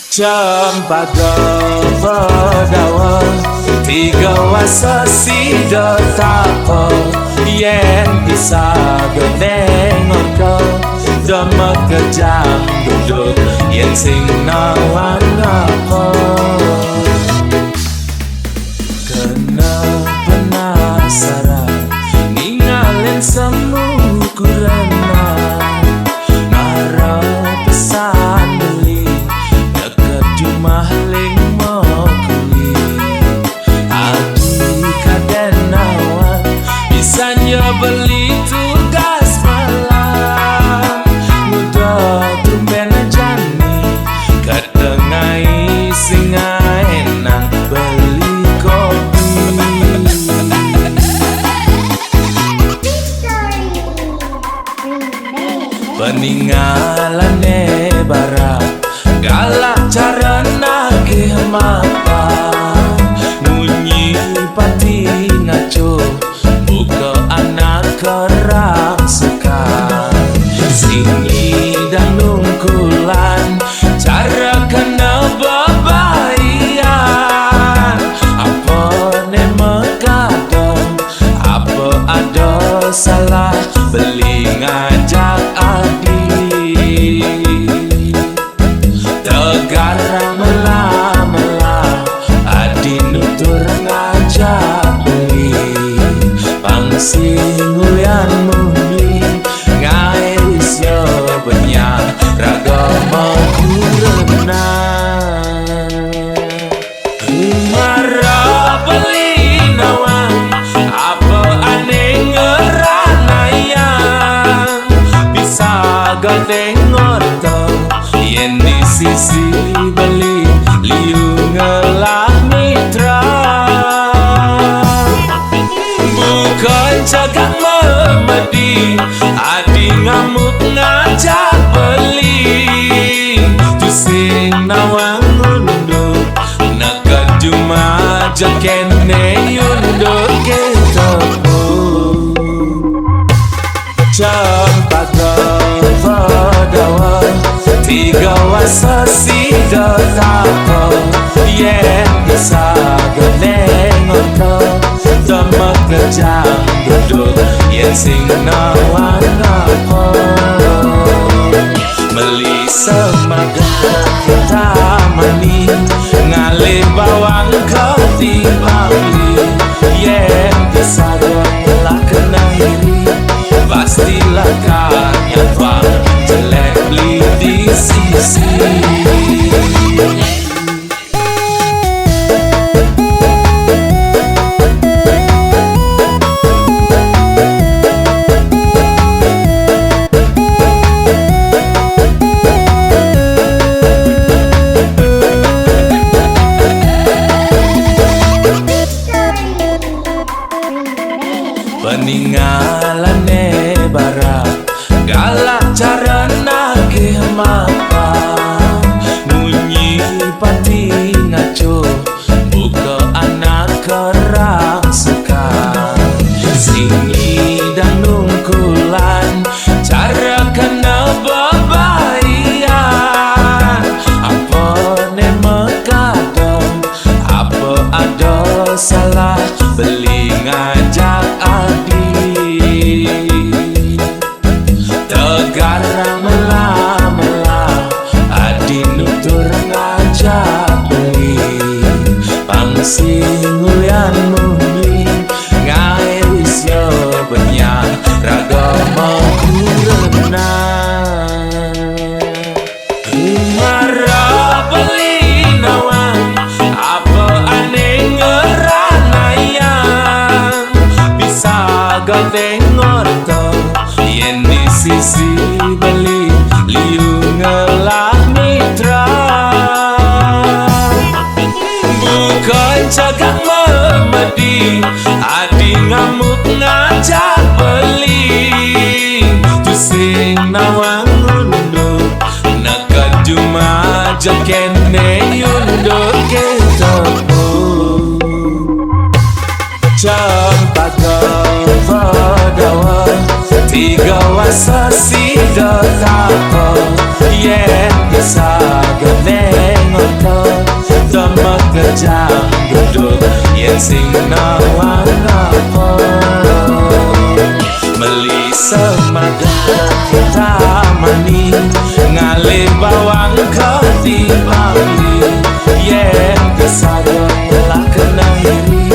Cempaka Bedawa tiga wasa sida tako yen bisa gedengor kau dama kejang duduk yen sing nawan aku kena penasaran ninggalin semu kurena ngarep pesan beli deket rumah ling mokuli adi kaden nawan bisa beli tugas malam muda tumben jani ketengai singa enak beli kopi peninggalane barat galak cara nagih mata munyi pati ngaco buka anak kerang suka sini dan nungkulan cara kena bebayan apa ne megadang apa ada salah beli ngajak adik tegarang melah-melah adi nutur ngajak beli pangsing ulian muli ngais yo banyak ragama kurena marah beli nawang apa aneh ngeranayang bisa gandeng ngorto yen di sisi beli liu ngelah mitra bukan jagat memedi adi ngamuk ngajak beli tusing nawang undur nakat cuma jakene yundur ketemu cempaka Bedawa tiga wasa sida tako yen bisa gedengor kau dama kejang duduk yen sing nawan aku meli semangat kita mani ngalih bawang kau timbali yen bisa gelak kena iri pastilah kanya bang jelek beli di sisi peninggalane barat galak cara nagih mata munyi pati ngaco buka anak kerang suka sini dan nungkulan cara kena bebayan apa ne megadang apa ada salah beli ngajak tegarang melah-melah adi nutur ngajak beli pangsing ulian muli ngais yo banyak ragama kurena marah beli nawang apa aneh ngeranayang bisa gedengor kau yen di sisi beli liu ngelah mitra bukan jagat memedi adi ngamuk ngajak beli tusing nawang undur nakat cuma jakene yundur ketemu cempaka Bedawa tiga wasa sida tako yen bisa gedeng ngejang duduk yen sing nawang apa meli semagang tamani ngale bawang ketimbali yen kesadon lah kena iri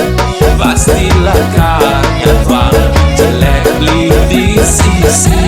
pastilah kan nyatwang jelek li di sisi.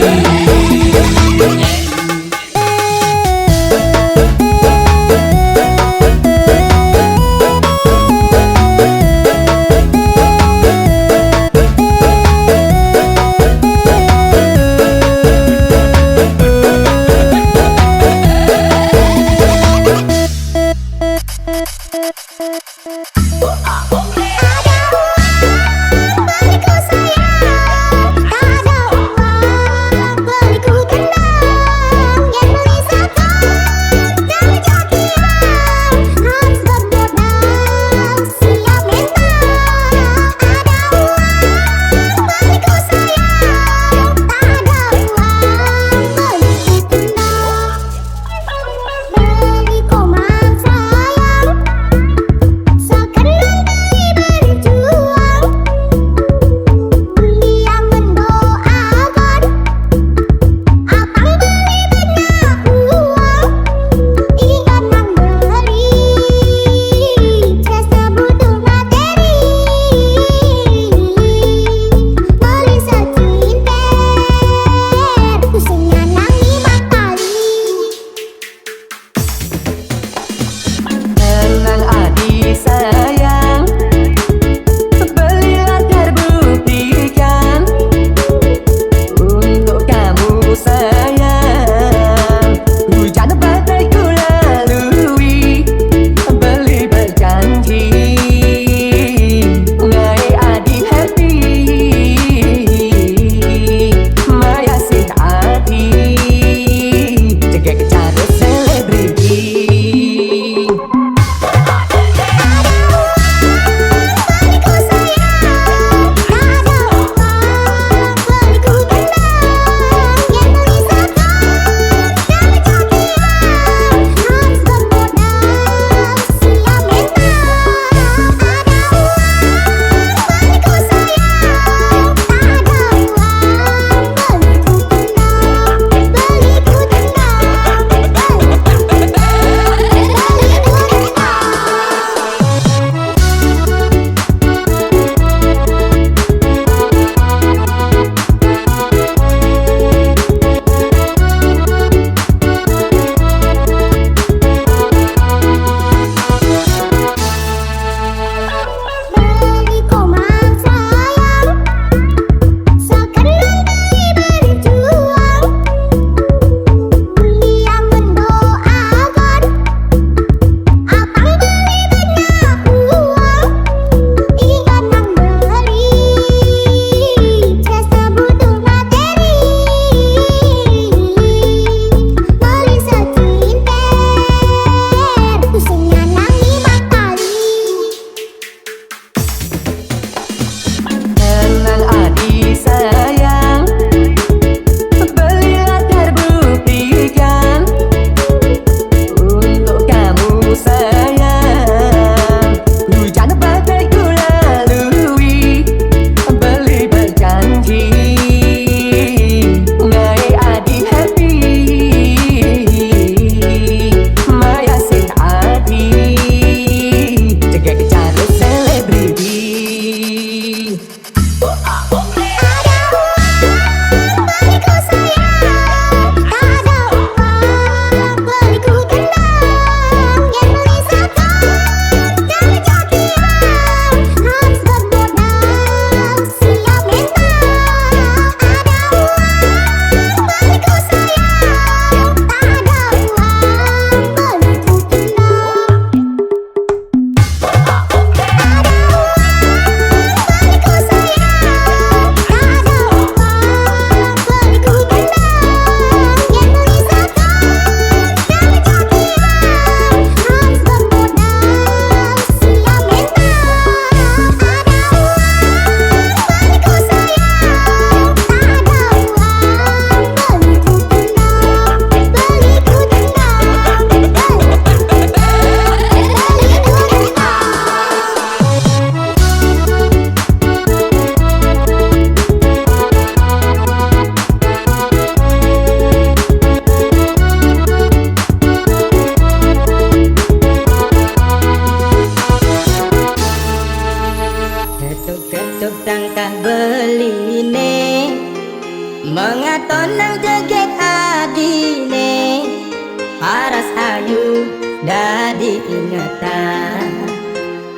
jadi ingatan,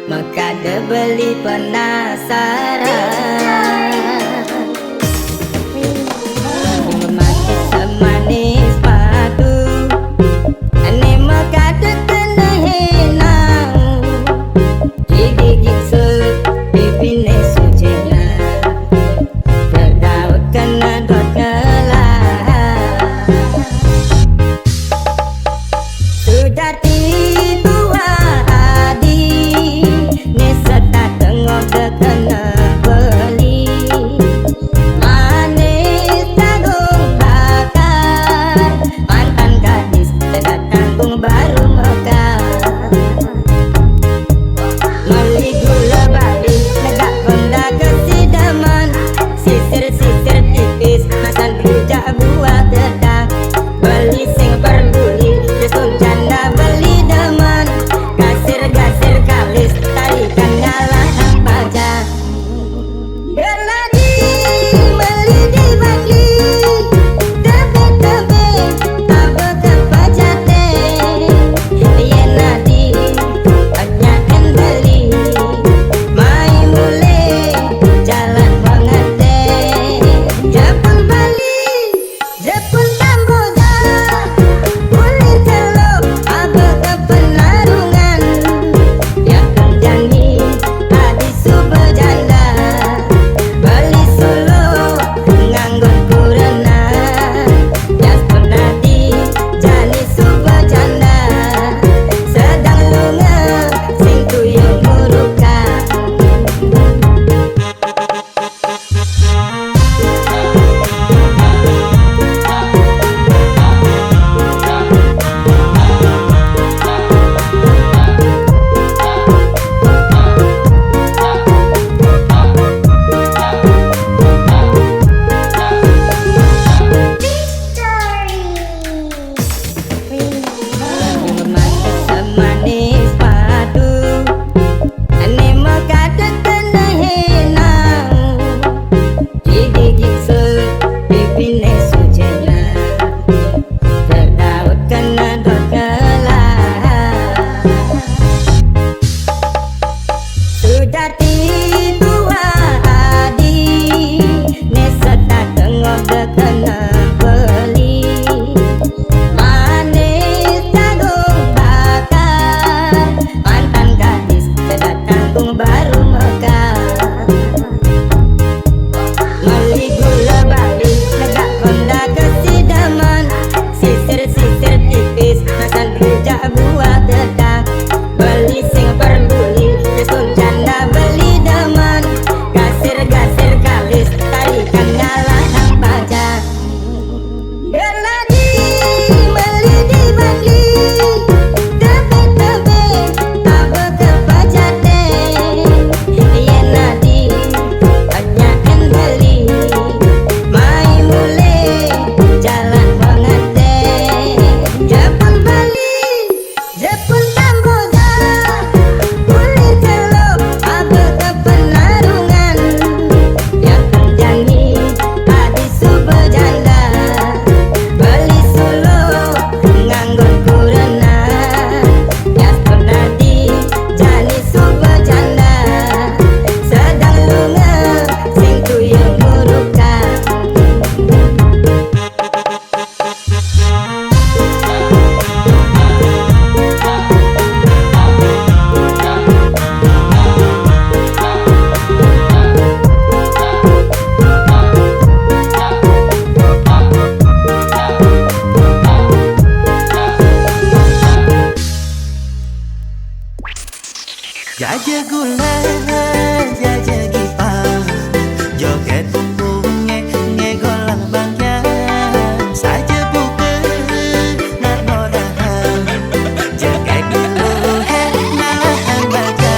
maka dibeli penasaran. Memakai semanis padu, ane maka dekene henau, digigit su pipine sujena, terdaut kena dot ngelah. Sudah tiba adi, ne serta tengok dekena beli. Manis jagung bakar, mantan gadis tidak tanggung baru mekar. Meli gula bali, negak benda kesidaman, sisir-sisir tipis, masan rujak buah dedang. Beli sing peduli, resun canda beli demen, gasir-gasir kalis, tarikan ngalah hang pajak. Berladi, beli dibagi, tebe-tebe, apa kepajate. Yen nadi, banyakan beli, mai mulai jalan pengete. Jepun Bali, Jepun Kamboja, kulit teluk, apa kepenarungan. Yang terjangi, adi subejanda, Bali Solo, nganggon kurena. Jas penadi, jani subejanda, sedang lunga, sing tuyul murukan. Memakai semanis padu, ane maka dekene henau, digigit su pipine sujena, terdaut kena dot ngelah. Sudah tiba adi, ne serta tengok dekena beli. Manis jagung bakar, mantan gadis tidak tanggung baru mekar. Meli gula bali, negak benda kesidaman, sisir-sisir tipis, masan rujak buah dedang. Beli sing peduli, resun canda beli demen, gasir-gasir kalis, tarikan ngalah hang pajak. Berladi, beli dibagi, tebe-tebe, apa kepajate. Yen nadi, banyakan beli, mai mulai jalan pengete. Jepun Bali, Jepun Kamboja, kulit teluk, apa kepenarungan. Yang terjangi, adi subejanda, Bali Solo, nganggon kurena. Jas penadi, jani subejanda, sedang lunga, sing tuyul murukan. Jajah gula, jajah gipang, joget bunge, ngegolang bangya, saja buke, nak morahan, jagai dulu nahan baca.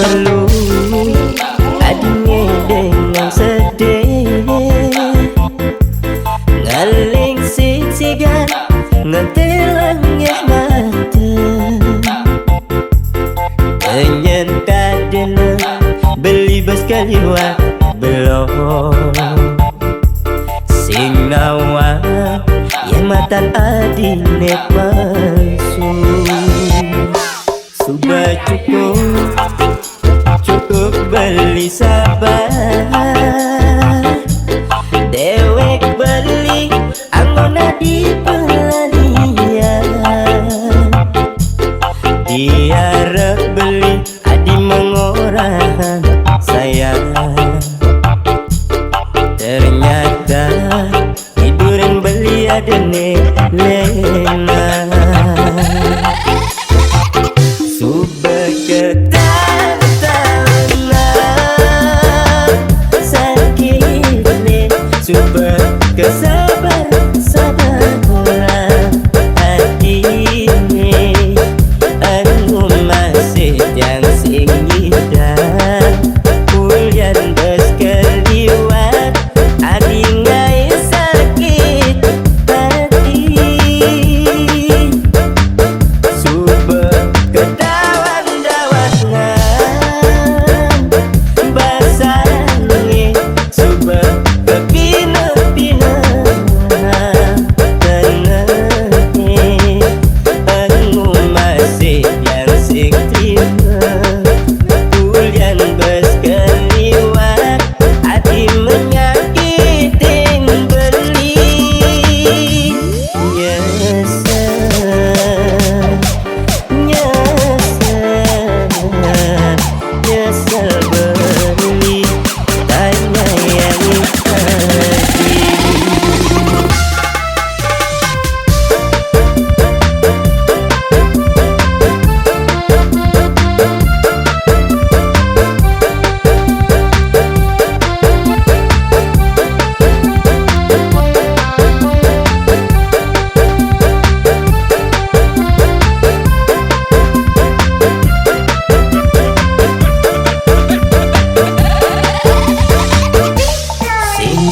perlu adine dengan sedih ngaling sitsigan ngetelang ya mata kenyen kadena beli sekali wak belum sing nawa ya matan adine palsu sudah cukup beli sabar dewek beli angona di pelalian diarep beli adi mengoran sayang ternyata tiduran beli adene lena subah sakit nih subah kesabar-sabarlah hati ini anu masih yang singidan ulian bes keliwat adi ngai sakit hati subah kedawan-dawanan basangi subah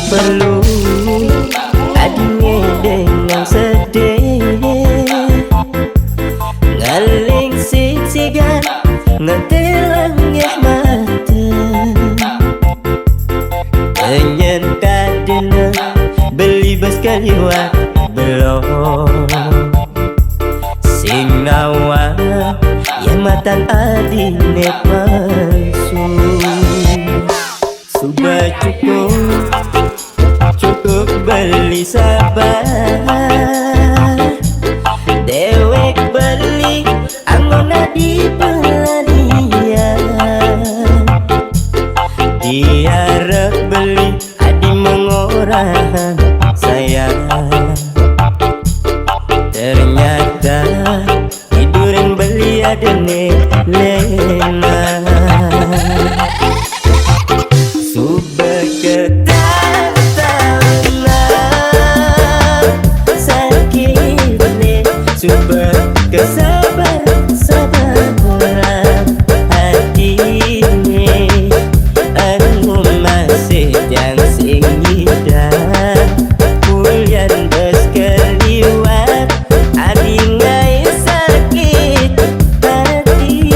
perlu adine dengan sedih ngaling sitsigan ngetelang ya mata kenyen kadena beli sekali wak belum sing nawa ya matan adine palsu sudah cukup beli sabar dewek beli angona di pelalian diarep beli adi mengoran sayang ternyata tiduran beli adene lena subah sakit nih subah kesabar-sabarlah hati ini anu masih yang singidan ulian bes keliwat adi ngai sakit hati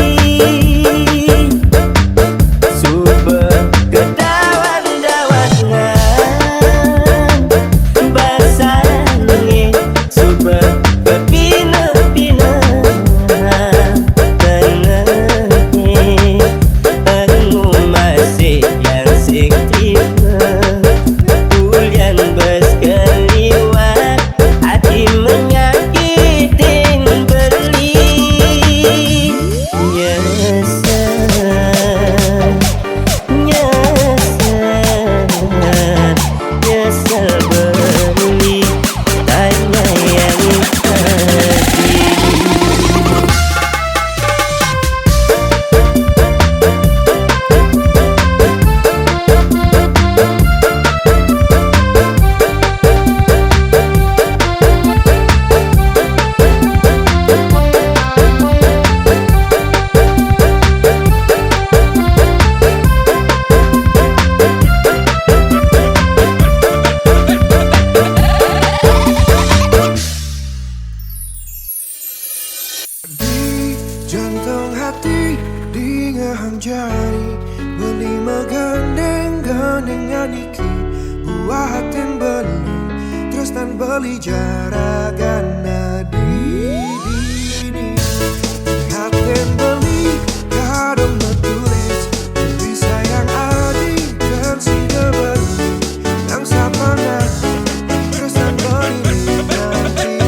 subah kedawan-dawanan basangi subah kepina-pina Jantung hati di ngehang jari beli megandeng-gandengan iki buah hatin beli terus tan beli jaragan nadi hatin beli kadang metulis beli sayang adi dan si beli yang sapana terus tan beli nanti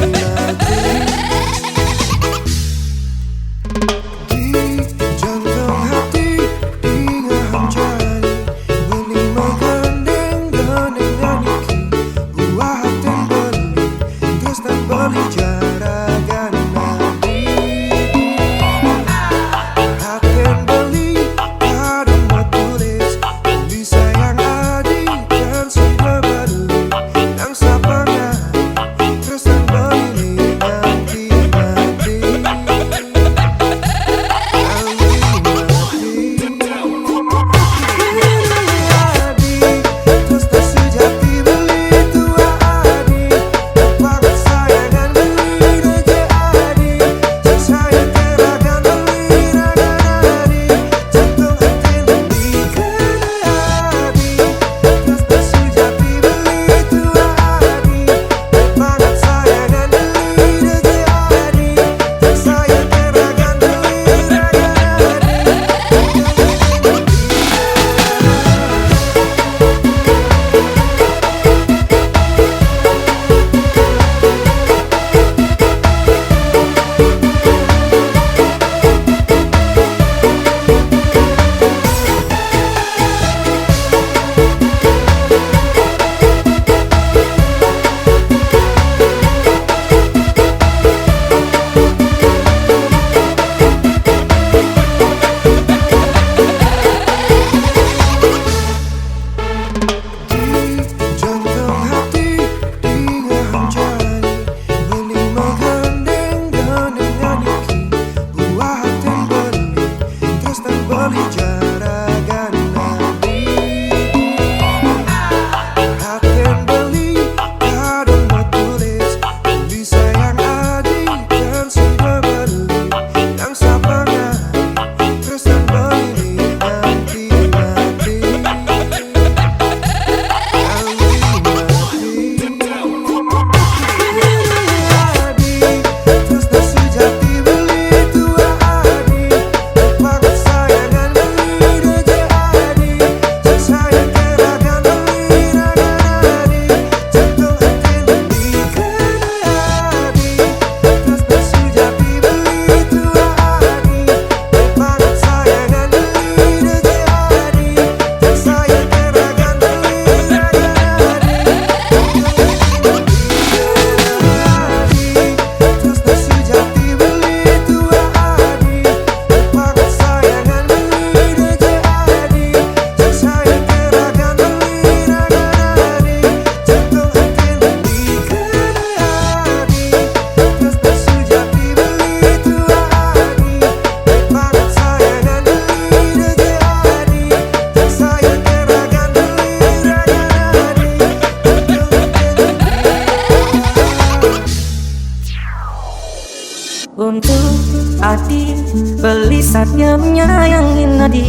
untuk hati belisatnya menyayangi nadi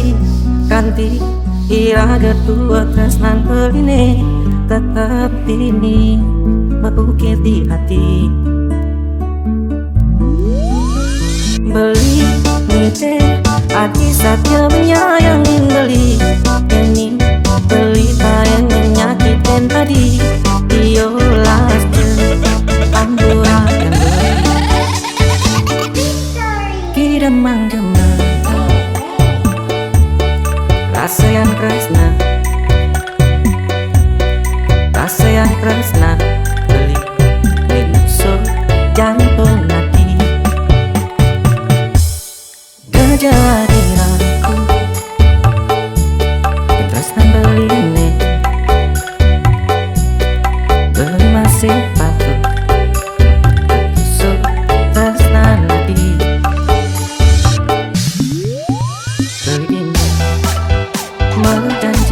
kanti iraga tua tresnan peline tetap ini mengukir di hati beli nite hati satya menyayangi beli ini beli tayang menyakitin tadi diolah amburakan demang-demang rasa yang tresna beli so jantung hati kejadian aku tresna beli ini beli masih patut so tresna hati Menjadi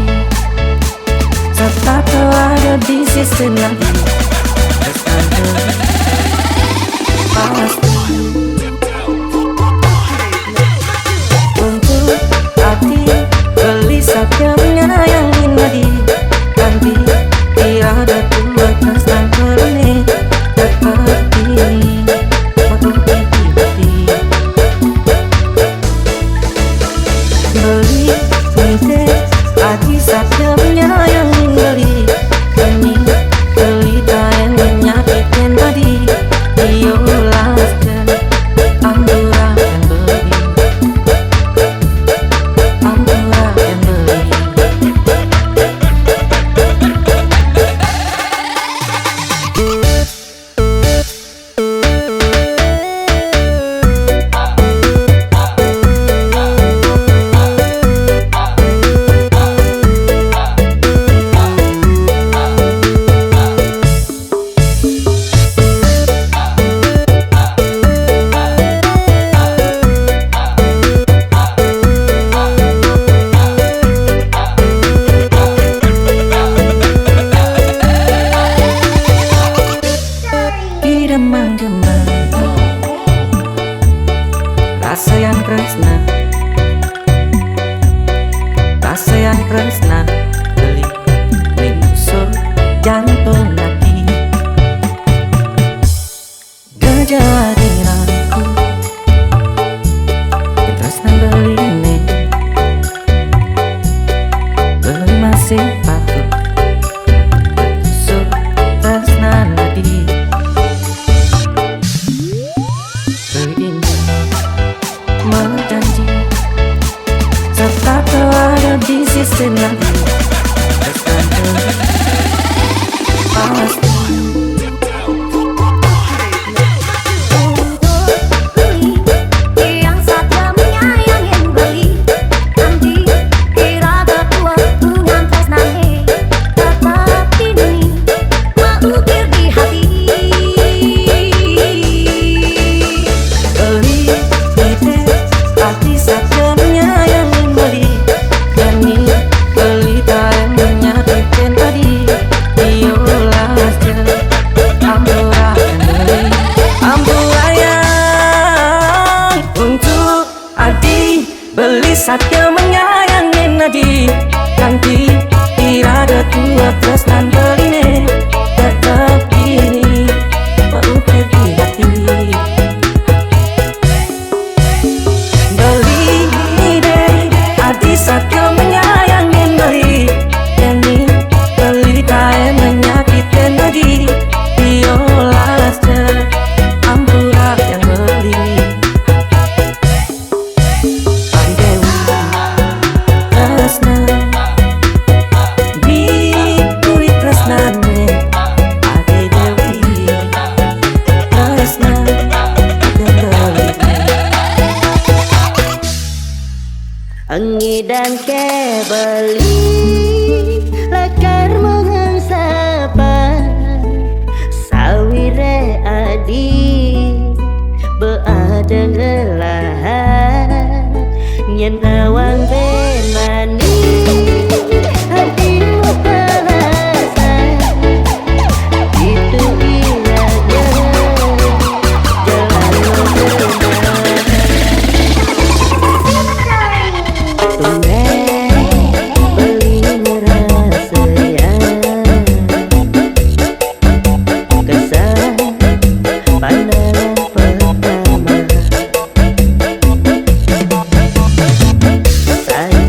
Kaseyan tresna, kaseyan tresna beli minusur jantung hati. Gejadian aku tresna beli ne, beli masih patut sur tresna nadi. Beli menjanji serta telah ada di sisi nanti. Pasti Yang saja menyayangin beli nanti kira ketua dengan tresnane tetap ini mengukir di hati. beli ide hati saja menyayangin beli demi beli tak menyakitkan tadi. Iolah hasil ampura beli amburayang untuk adi. Beli saja menyayangin adi nanti irada tua tresnan beline tetap ini mengukir di hati. Beli ide hati saja menyayangin beli demi beli tak menyakitkan tadi. Iolah hasil ampura yang beli Dewi tresna di kuwi tresnane Ade Dewi tresna beli. Engi dan ke beli lekar mengangsapa sawire adi beada ngelahan nyen awang benani hati terasa itu iranya jalan beli merasa ya kesan pandangan pertama saya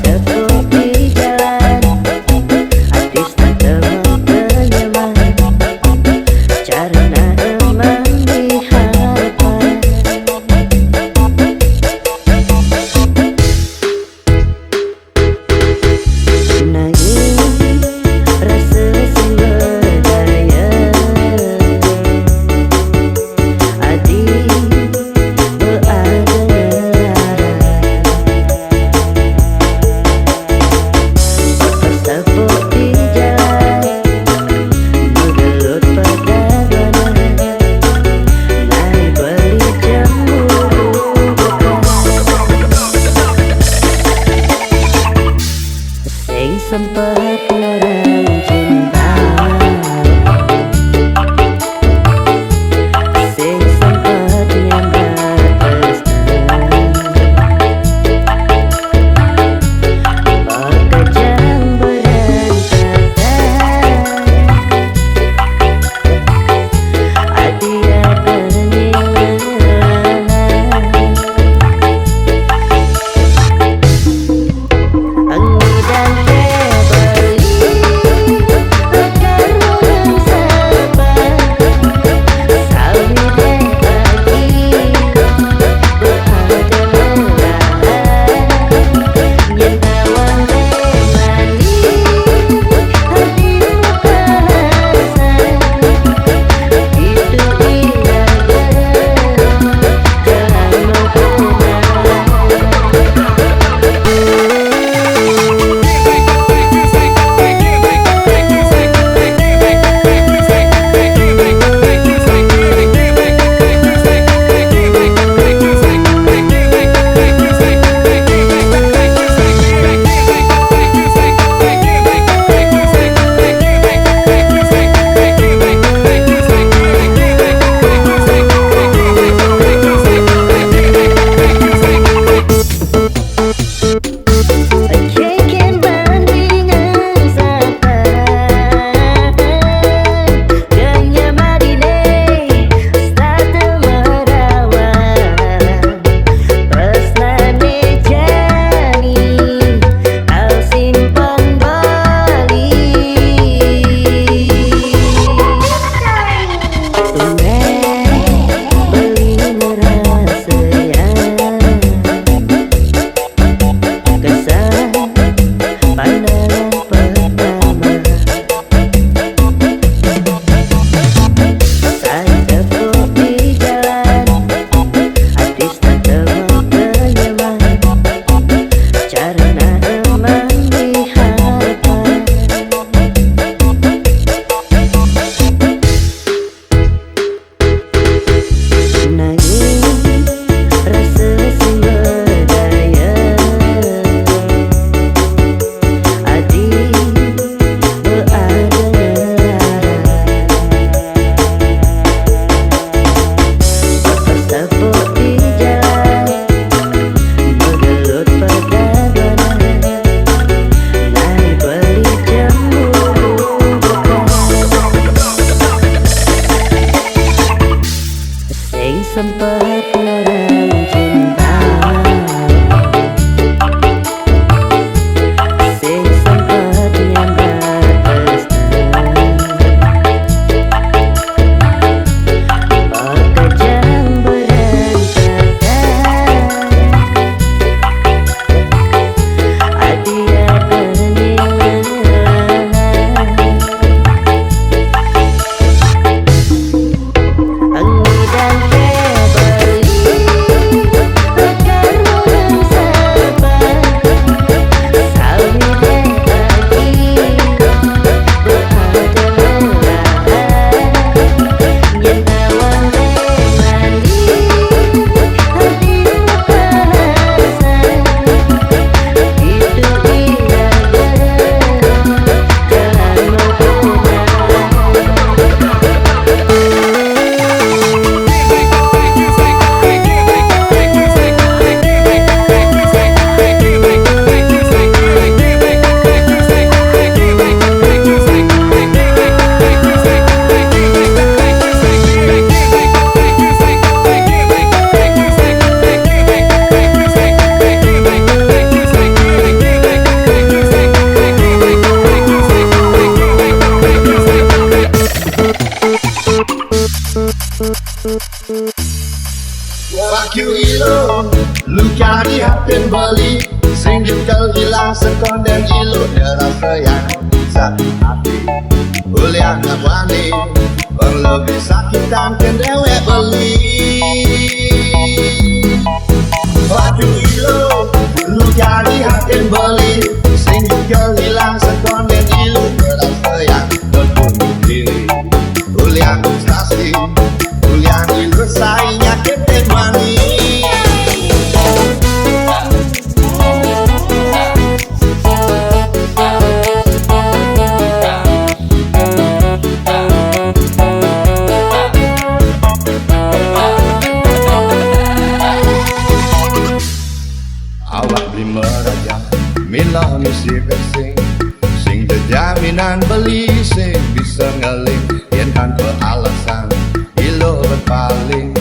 ilo lu cari hati beli sing jekel hilang sekonden ilo rasa yang sakit hati ulian wani bang lebih sakitan kan dewe beli waduh ilo lu cari hati beli sing jekel hilang sekonden ilo rasa yang berbunuh diri ulian stasi ulian ilo sayangnya kete mani Mila misi bersing sing jaminan beli sing bisa ngeling yen tanpa alasan ilo berpaling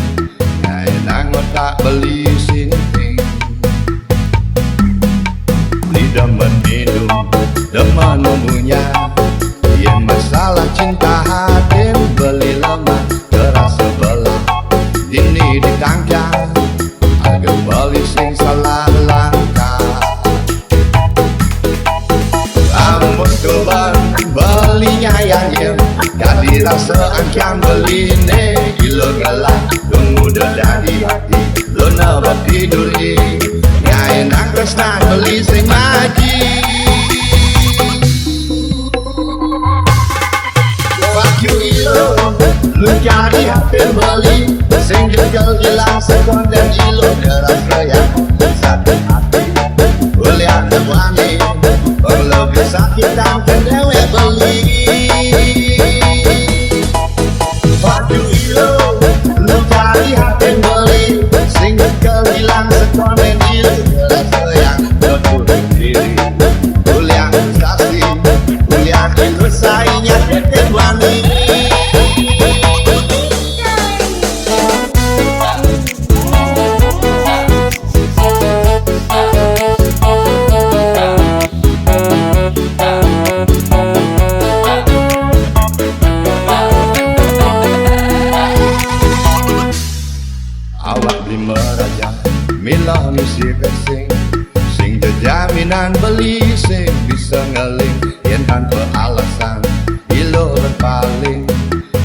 nyai nangot tak beli sinting ni demen minum demen memunya yen masalah cinta hadir beli lemah terasa belah ini ditangkap agak beli sing salah langkah Coba belinya yang gak dirasa angkan beli ne gilo galak tunggu dari hati lo nabat tiduri ya enak resna beli sing maji fuck you ilo lu cari hati beli sing jekel hilang sekonden ilo rasa yang sakit hati ulian wani lebih sakitan kan dewe beli waduh ilo lu cari hati beli sing jekel hilang sekonden ilo rasa yang berbunuh diri ulian stasi ulian ilo sayangnya kete wani Mila misi bersing sing jaminan beli sing bisa ngeling yen tanpa alasan ilo berpaling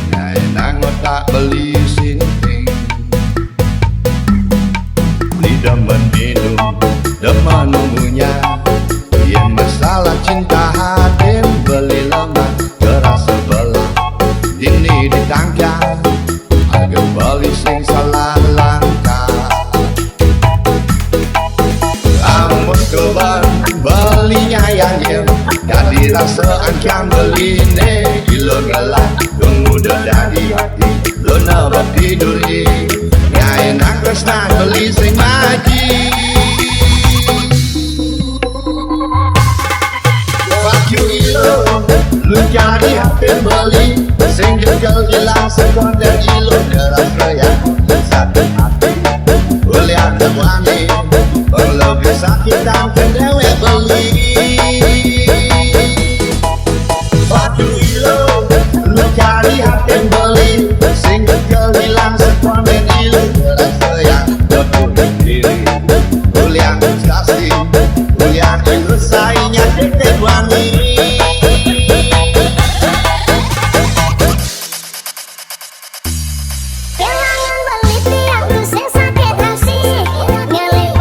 nyai nangot tak beli sinting ni demen minum demen umunya yen masalah cinta hadir beli lemah terasa belah ini ditangkap agak beli sing salah langkah coba belinya yang gak dirasa angkan beli ne gilo galak tunggu dari hati lo nabat tiduri ya enak resna beli sing maji fuck you ilo lu cari hati beli sing jekel hilang sekonden ilo rasa yang sakit hati ulian wani lebih sakitan kan dewe beli waduh ilo lu cari hati beli sing jekel hilang sekonden ilo rasa yang berbunuh diri ulian stasi ulian ilo sayangnya kete wani Kelangan beli tiap lu sing sakit hati ngelih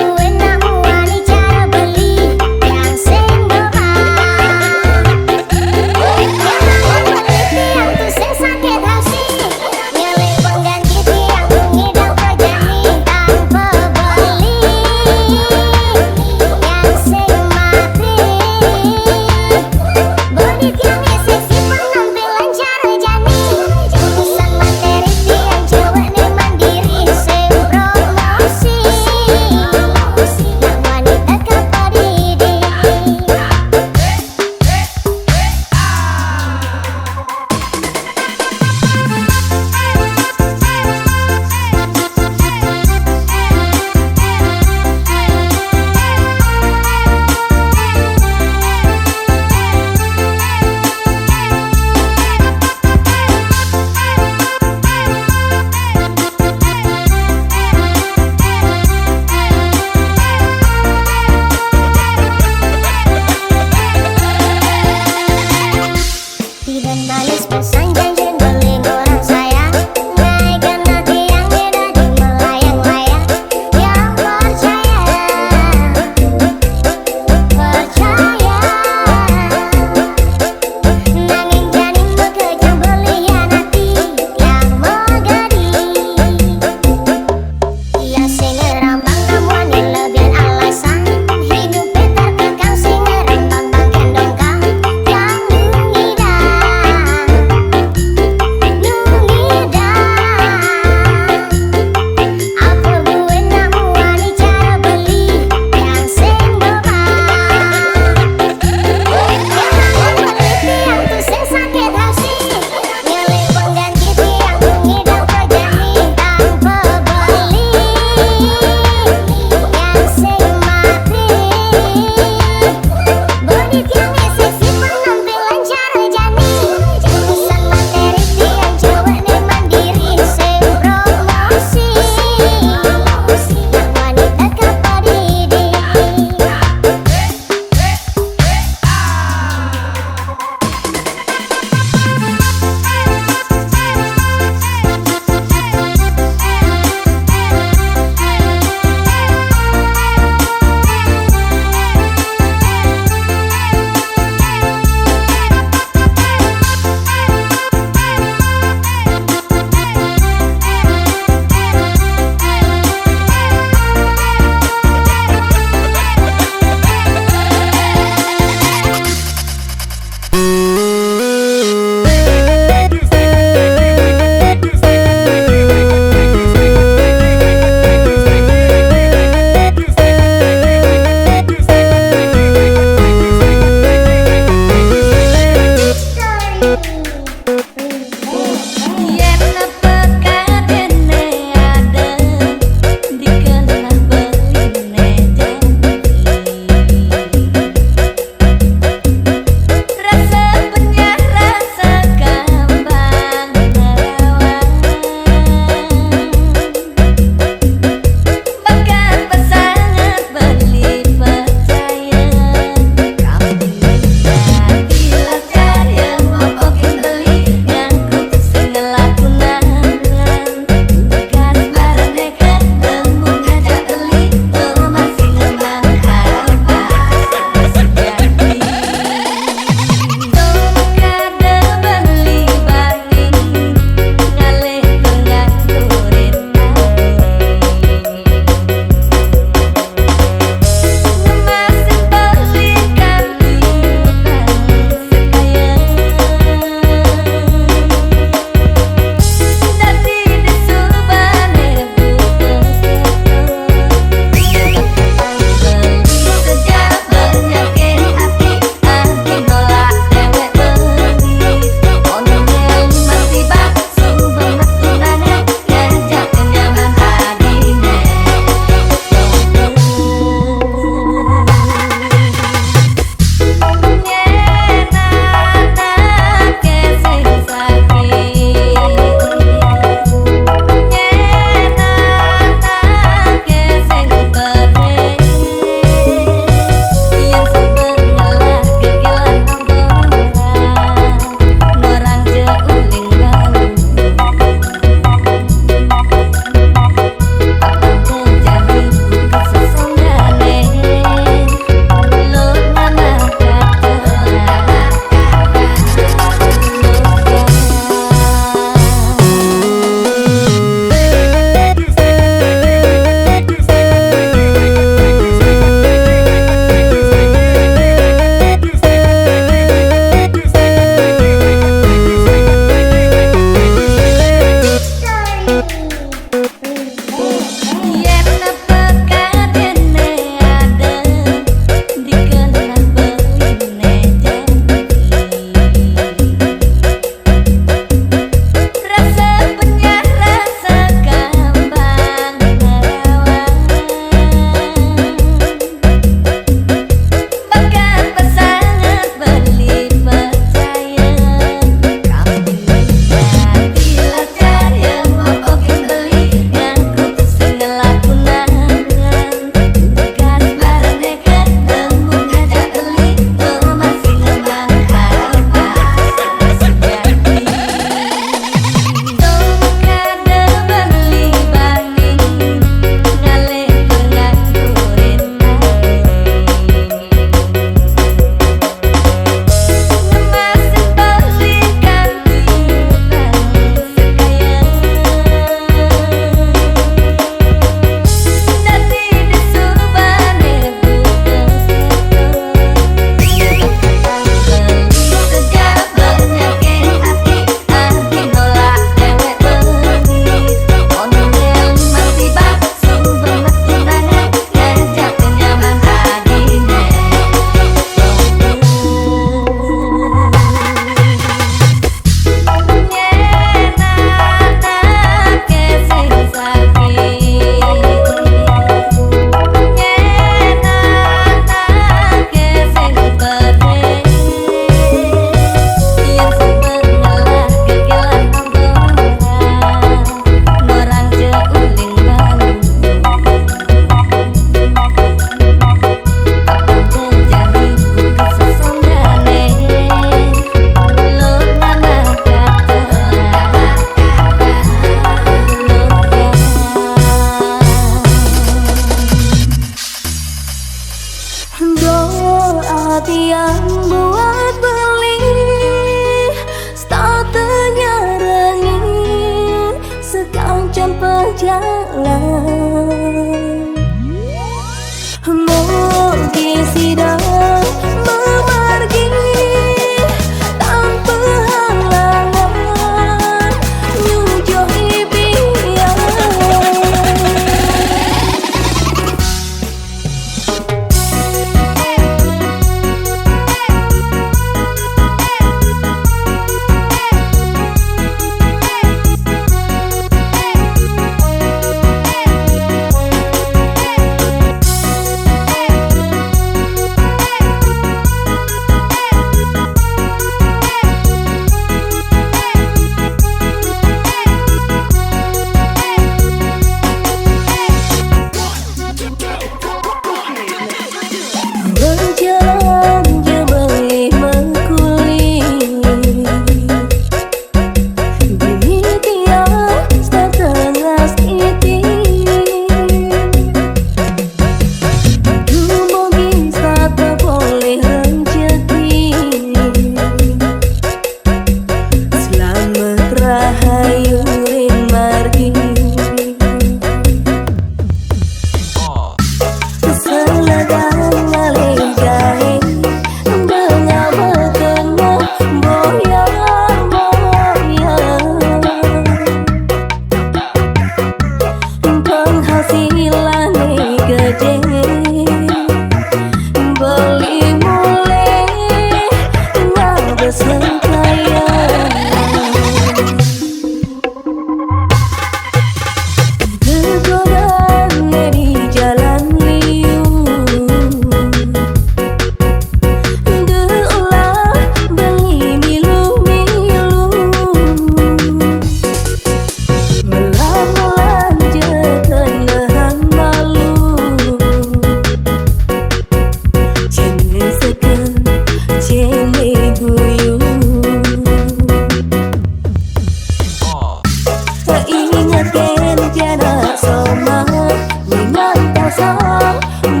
salah